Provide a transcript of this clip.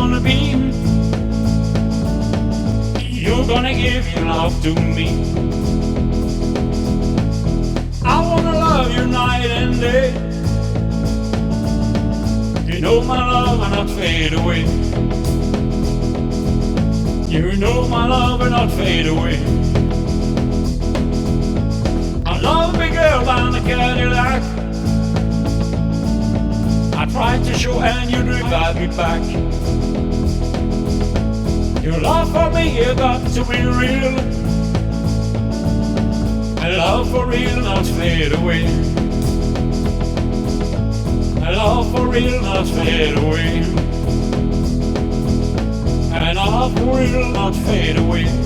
gonna be. You're gonna give your love to me. I wanna love you night and day. You know my love will not fade away. You know my love will not fade away. I love a girl down the Cadillac. I tried to show and you drive me back. Your love for me, you got to be real. And love for real, not fade away. And love for real, not fade away. And love for real, not fade away.